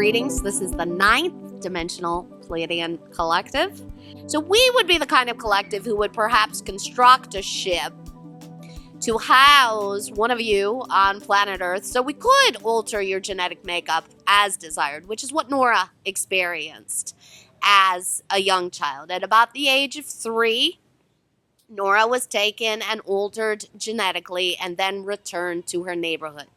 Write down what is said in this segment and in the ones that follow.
Greetings. This is the 9th dimensional Pleiadian Collective. So we would be the kind of collective who would perhaps construct a ship to house one of you on planet Earth so we could alter your genetic makeup as desired, which is what Nora experienced as a young child. At about the age of 3, Nora was taken and altered genetically and then returned to her neighborhood.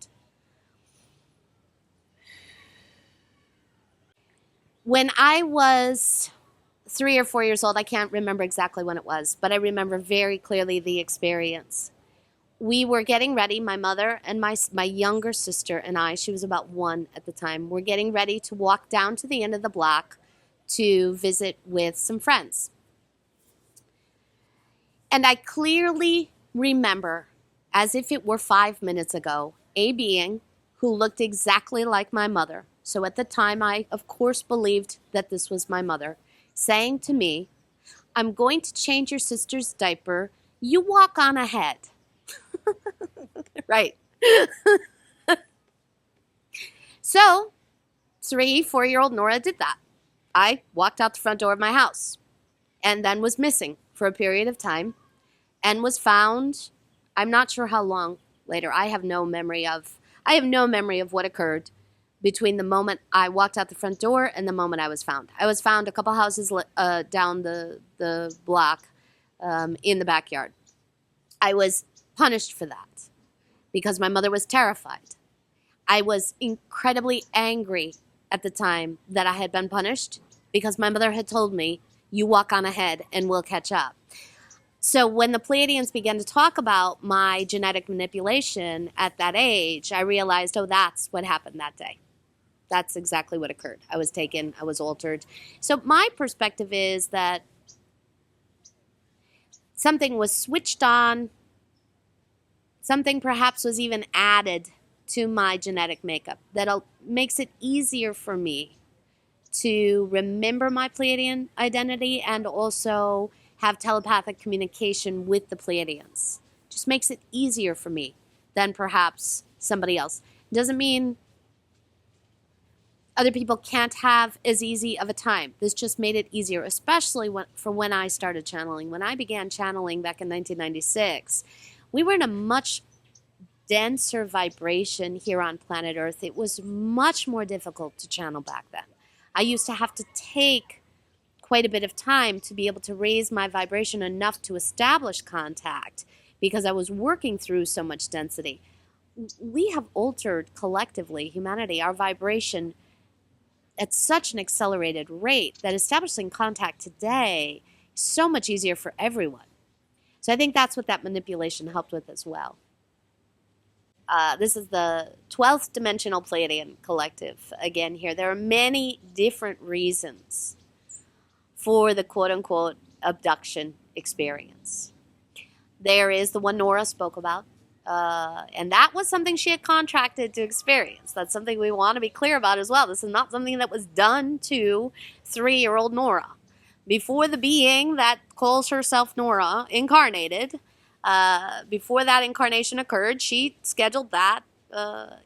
When I was 3 or 4 years old, I can't remember exactly when it was, but I remember very clearly the experience. We were getting ready, my mother and my younger sister and I, she was about 1 at the time, were getting ready to walk down to the end of the block to visit with some friends. And I clearly remember, as if it were 5 minutes ago, a being who looked exactly like my mother. So at the time, I, of course, believed that this was my mother, saying to me, "I'm going to change your sister's diaper. You walk on ahead." Right. So 3, 4-year-old Nora did that. I walked out the front door of my house and then was missing for a period of time and was found, I'm not sure how long later. I have no memory of what occurred between the moment I walked out the front door and the moment I was found. I was found a couple houses down the block in the backyard. I was punished for that because my mother was terrified. I was incredibly angry at the time that I had been punished because my mother had told me, "You walk on ahead and we'll catch up." So when the Pleiadians began to talk about my genetic manipulation at that age, I realized, oh, that's what happened that day. That's exactly what occurred. I was taken, I was altered. So my perspective is that something was switched on, something perhaps was even added to my genetic makeup that makes it easier for me to remember my Pleiadian identity and also have telepathic communication with the Pleiadians. Just makes it easier for me than perhaps somebody else. It doesn't mean other people can't have as easy of a time. This just made it easier, especially for when I started channeling. When I began channeling back in 1996, we were in a much denser vibration here on planet Earth. It was much more difficult to channel back then. I used to have to take quite a bit of time to be able to raise my vibration enough to establish contact because I was working through so much density. We have altered collectively, humanity, our vibration at such an accelerated rate that establishing contact today is so much easier for everyone. So I think that's what that manipulation helped with as well. This is the 12th dimensional Pleiadian Collective. Again here, there are many different reasons for the quote-unquote abduction experience. There is the one Nora spoke about, and that was something she had contracted to experience. That's something we want to be clear about as well. This is not something that was done to 3-year-old Nora. Before the being that calls herself Nora incarnated, before that incarnation occurred, she scheduled that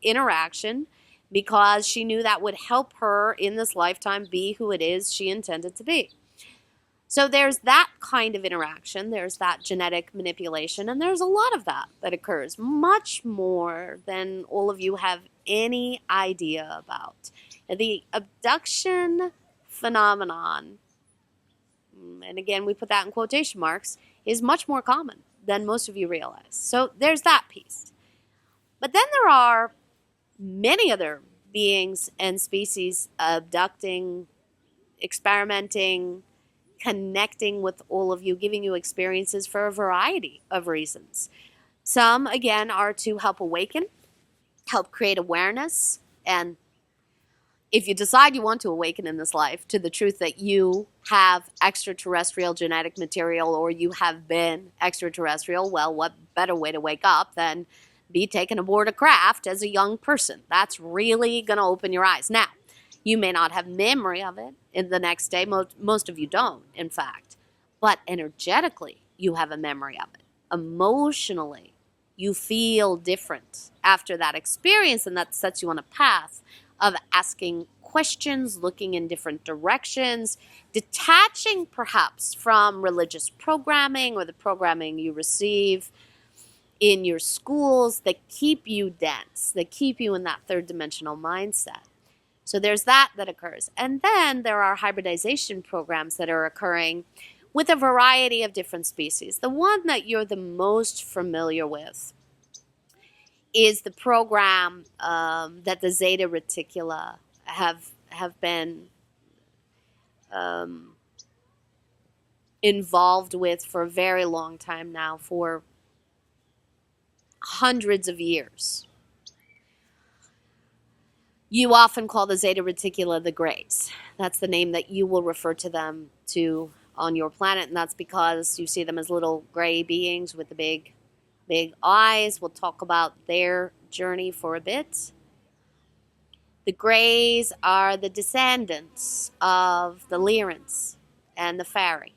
interaction because she knew that would help her in this lifetime be who it is she intended to be. So there's that kind of interaction, there's that genetic manipulation, and there's a lot of that occurs, much more than all of you have any idea about. The abduction phenomenon, and again we put that in quotation marks, is much more common than most of you realize. So there's that piece. But then there are many other beings and species abducting, experimenting, connecting with all of you, giving you experiences for a variety of reasons. Some, again, are to help awaken, help create awareness, and if you decide you want to awaken in this life to the truth that you have extraterrestrial genetic material or you have been extraterrestrial, well, what better way to wake up than be taken aboard a craft as a young person? That's really going to open your eyes. Now, you may not have memory of it in the next day. Most of you don't, in fact. But energetically, you have a memory of it. Emotionally, you feel different after that experience, and that sets you on a path of asking questions, looking in different directions, detaching perhaps from religious programming or the programming you receive in your schools that keep you dense, that keep you in that third dimensional mindset. So there's that occurs. And then there are hybridization programs that are occurring with a variety of different species. The one that you're the most familiar with is the program that the Zeta Reticula have been involved with for a very long time now, for hundreds of years. You often call the Zeta Reticula the Greys. That's the name that you will refer to them to on your planet, and that's because you see them as little gray beings with the big eyes. We'll talk about their journey for a bit. The Greys are the descendants of the Lyrans and the Fairy.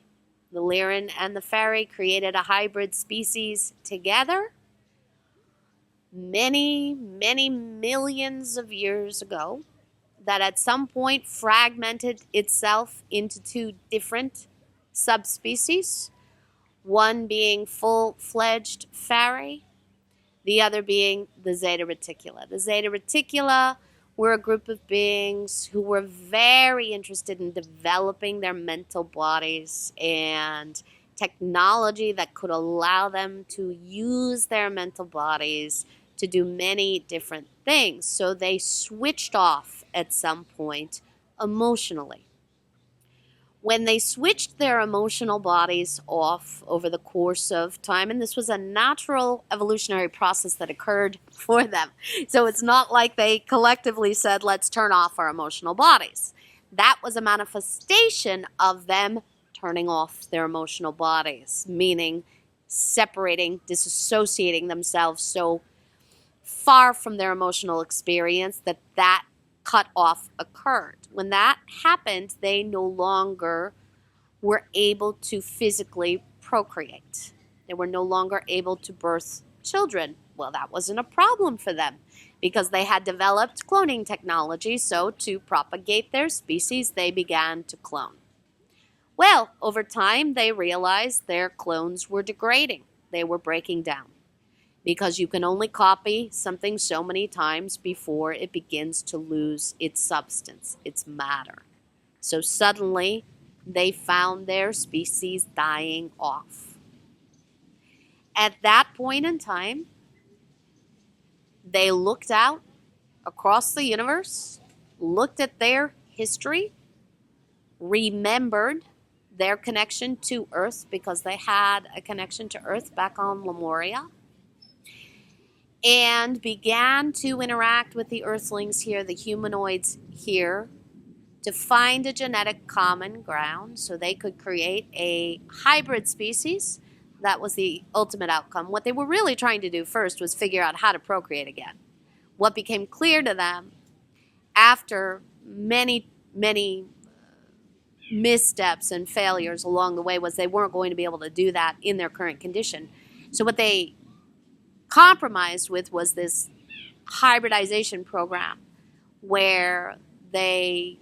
The Lyran and the Fairy created a hybrid species together many, many millions of years ago that at some point fragmented itself into two different subspecies, one being full-fledged Fairy, the other being the Zeta Reticula. The Zeta Reticula were a group of beings who were very interested in developing their mental bodies and technology that could allow them to use their mental bodies to do many different things. So they switched off at some point emotionally. When they switched their emotional bodies off over the course of time, and this was a natural evolutionary process that occurred for them. So it's not like they collectively said, let's turn off our emotional bodies. That was a manifestation of them turning off their emotional bodies, meaning separating, disassociating themselves so far from their emotional experience that cut off occurred. When that happened, they no longer were able to physically procreate. They were no longer able to birth children. Well, that wasn't a problem for them because they had developed cloning technology, so to propagate their species, they began to clone. Well, over time, they realized their clones were degrading. They were breaking down, because you can only copy something so many times before it begins to lose its substance, its matter. So suddenly, they found their species dying off. At that point in time, they looked out across the universe, looked at their history, remembered their connection to Earth, because they had a connection to Earth back on Lemuria, and began to interact with the Earthlings here, the humanoids here, to find a genetic common ground so they could create a hybrid species. That was the ultimate outcome. What they were really trying to do first was figure out how to procreate again. What became clear to them after many, many missteps and failures along the way was they weren't going to be able to do that in their current condition. So what they compromised with was this hybridization program where they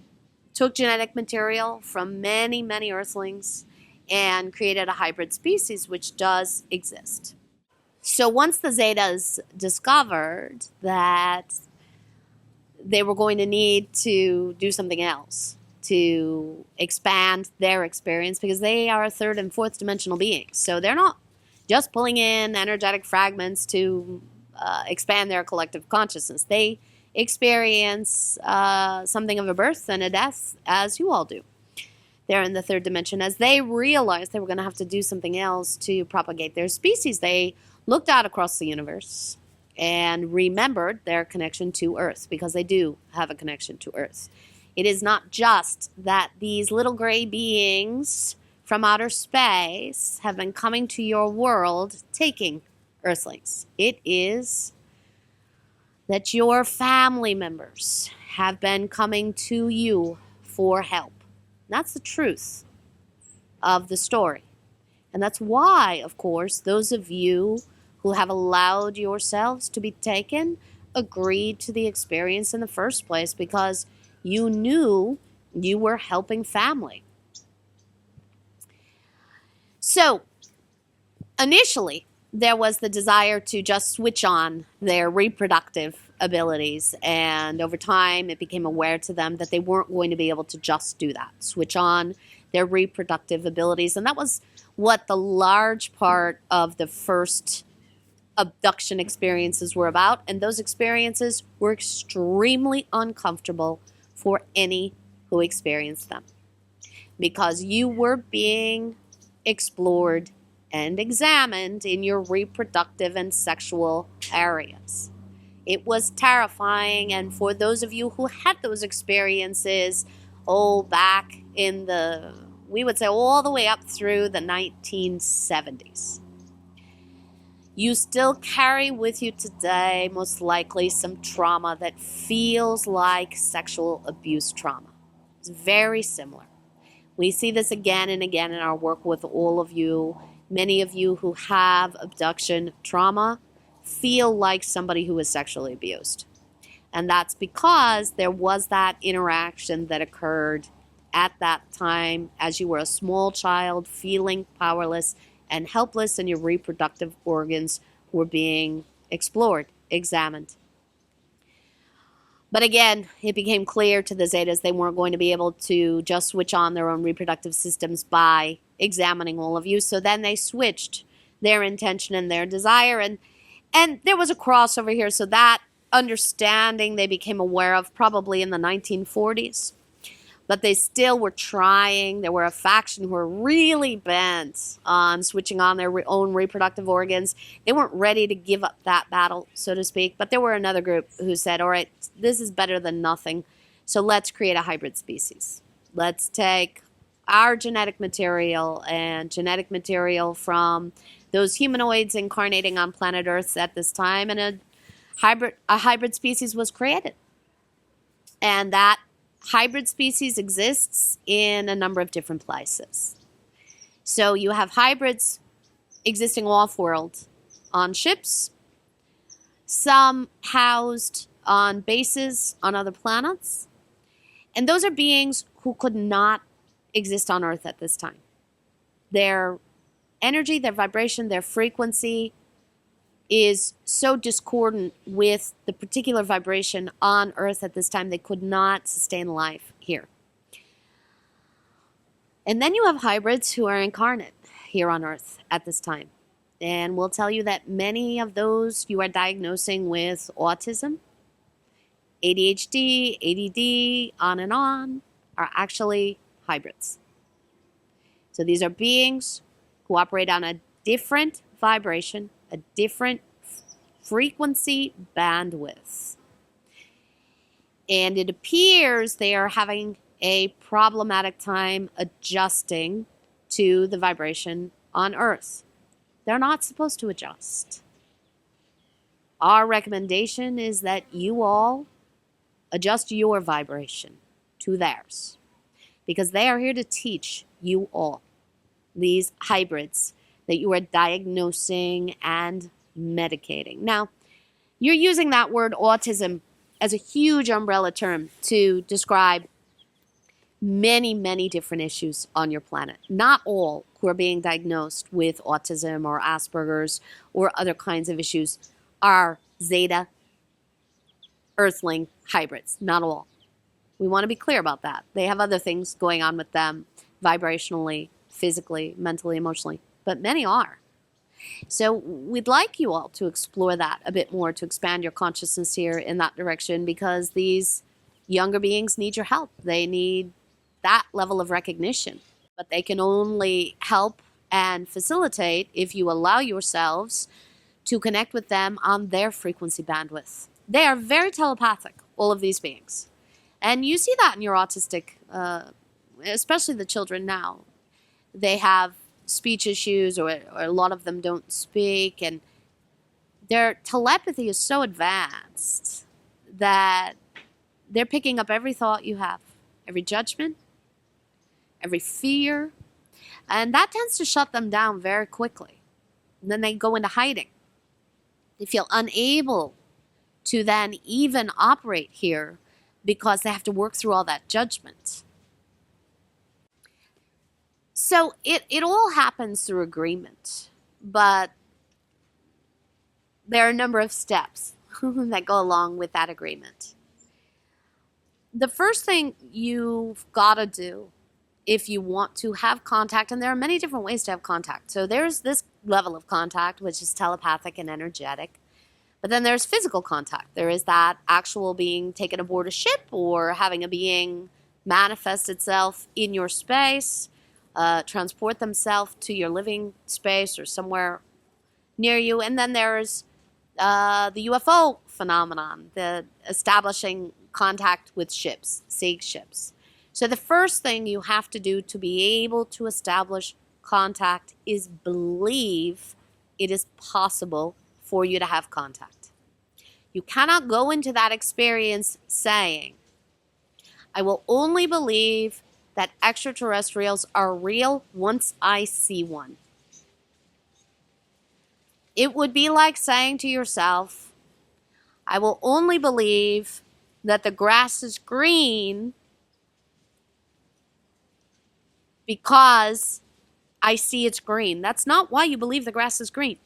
took genetic material from many, many Earthlings and created a hybrid species, which does exist. So once the Zetas discovered that they were going to need to do something else to expand their experience, because they are third and fourth dimensional beings, so they're not just pulling in energetic fragments to expand their collective consciousness. They experience something of a birth and a death, as you all do. They're in the third dimension. As they realized they were going to have to do something else to propagate their species, they looked out across the universe and remembered their connection to Earth, because they do have a connection to Earth. It is not just that these little gray beings from outer space have been coming to your world taking Earthlings. It is that your family members have been coming to you for help. That's the truth of the story. And that's why, of course, those of you who have allowed yourselves to be taken agreed to the experience in the first place, because You knew you were helping family. So initially, there was the desire to just switch on their reproductive abilities. And over time, it became aware to them that they weren't going to be able to just do that, switch on their reproductive abilities. And that was what the large part of the first abduction experiences were about. And those experiences were extremely uncomfortable for any who experienced them, because you were being explored and examined in your reproductive and sexual areas. It was terrifying, and for those of you who had those experiences, back in we would say all the way up through the 1970s, you still carry with you today, most likely, some trauma that feels like sexual abuse trauma. It's very similar. We see this again and again in our work with all of you. Many of you who have abduction trauma feel like somebody who was sexually abused. And that's because there was that interaction that occurred at that time as you were a small child, feeling powerless and helpless, and your reproductive organs were being explored, examined. But again, it became clear to the Zetas they weren't going to be able to just switch on their own reproductive systems by examining all of you. So then they switched their intention and their desire. And there was a crossover here. So that understanding they became aware of probably in the 1940s. But they still were trying. There were a faction who were really bent on switching on their own reproductive organs. They weren't ready to give up that battle, so to speak. But there were another group who said, all right, this is better than nothing. So let's create a hybrid species. Let's take our genetic material and genetic material from those humanoids incarnating on planet Earth at this time. And a hybrid species was created. And that hybrid species exists in a number of different places. So you have hybrids existing off-world on ships, some housed on bases on other planets, and those are beings who could not exist on Earth at this time. Their energy, their vibration, their frequency is so discordant with the particular vibration on Earth at this time, they could not sustain life here. And then you have hybrids who are incarnate here on Earth at this time. And we'll tell you that many of those you are diagnosing with autism, ADHD, ADD, on and on, are actually hybrids. So these are beings who operate on a different vibration, a different frequency bandwidth. And it appears they are having a problematic time adjusting to the vibration on Earth. They're not supposed to adjust. Our recommendation is that you all adjust your vibration to theirs, because they are here to teach you all, these hybrids that you are diagnosing and medicating. Now, you're using that word autism as a huge umbrella term to describe many, many different issues on your planet. Not all who are being diagnosed with autism or Asperger's or other kinds of issues are Zeta, Earthling hybrids. Not all. We want to be clear about that. They have other things going on with them vibrationally, physically, mentally, emotionally, but many are. So we'd like you all to explore that a bit more, to expand your consciousness here in that direction, because these younger beings need your help. They need that level of recognition, but they can only help and facilitate if you allow yourselves to connect with them on their frequency bandwidth. They are very telepathic, all of these beings. And you see that in your autistic, especially the children now. They have speech issues, or a lot of them don't speak, and their telepathy is so advanced that they're picking up every thought you have, every judgment, every fear, and that tends to shut them down very quickly. And then they go into hiding. They feel unable to then even operate here because they have to work through all that judgment. So it all happens through agreement, but there are a number of steps that go along with that agreement. The first thing you've got to do if you want to have contact, and there are many different ways to have contact. So there's this level of contact, which is telepathic and energetic. But then there's physical contact. There is that actual being taken aboard a ship or having a being manifest itself in your space, transport themselves to your living space or somewhere near you. And then there's the UFO phenomenon, the establishing contact with ships, seeing ships. So the first thing you have to do to be able to establish contact is believe it is possible for you to have contact. You cannot go into that experience saying, I will only believe that extraterrestrials are real once I see one. It would be like saying to yourself, I will only believe that the grass is green because I see it's green. That's not why you believe the grass is green.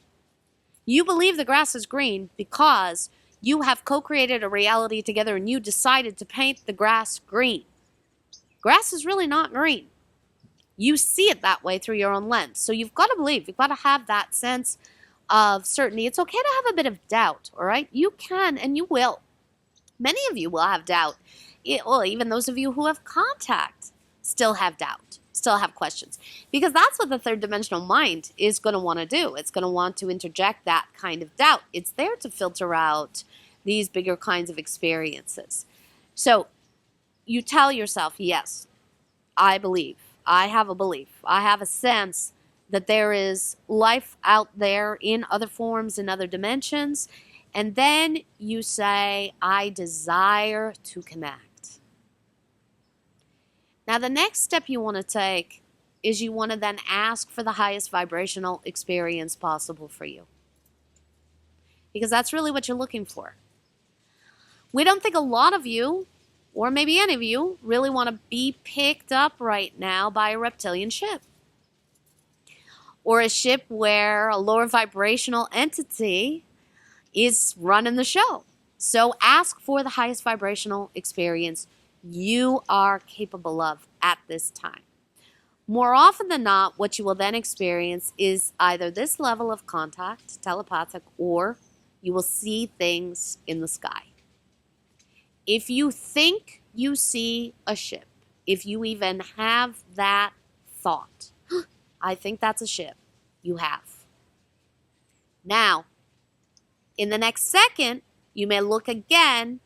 You believe the grass is green because you have co-created a reality together and you decided to paint the grass green. Grass is really not green. You see it that way through your own lens. So you've got to believe, you've got to have that sense of certainty. It's okay to have a bit of doubt, all right? You can and you will. Many of you will have doubt. Even those of you who have contact still have doubt, still have questions. Because that's what the third dimensional mind is going to want to do. It's going to want to interject that kind of doubt. It's there to filter out these bigger kinds of experiences. So you tell yourself, yes, I believe. I have a belief. I have a sense that there is life out there in other forms, in other dimensions. And then you say, I desire to connect. Now, the next step you want to take is you want to then ask for the highest vibrational experience possible for you. Because that's really what you're looking for. We don't think a lot of you, or maybe any of you, really want to be picked up right now by a reptilian ship. Or a ship where a lower vibrational entity is running the show. So ask for the highest vibrational experience you are capable of at this time. More often than not, what you will then experience is either this level of contact, telepathic, or you will see things in the sky. If you think you see a ship, if you even have that thought, I think that's a ship, you have. Now, in the next second, you may look again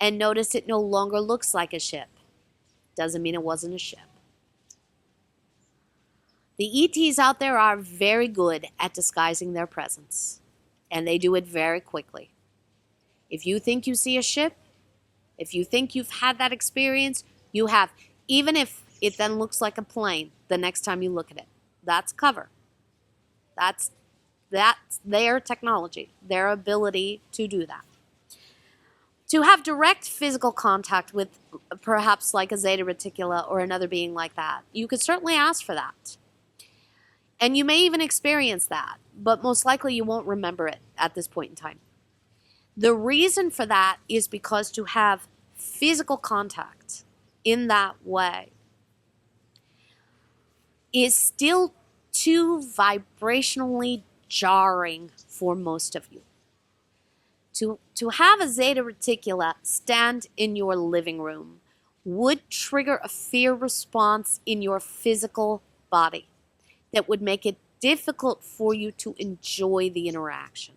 and notice it no longer looks like a ship. Doesn't mean it wasn't a ship. The ETs out there are very good at disguising their presence, and they do it very quickly. If you think you see a ship, if you think you've had that experience, you have. Even if it then looks like a plane the next time you look at it. That's cover. That's their technology, their ability to do that. To have direct physical contact with perhaps like a Zeta Reticula or another being like that, you could certainly ask for that. And you may even experience that, but most likely you won't remember it at this point in time. The reason for that is because to have physical contact in that way is still too vibrationally jarring for most of you. To have a Zeta Reticula stand in your living room would trigger a fear response in your physical body that would make it difficult for you to enjoy the interaction.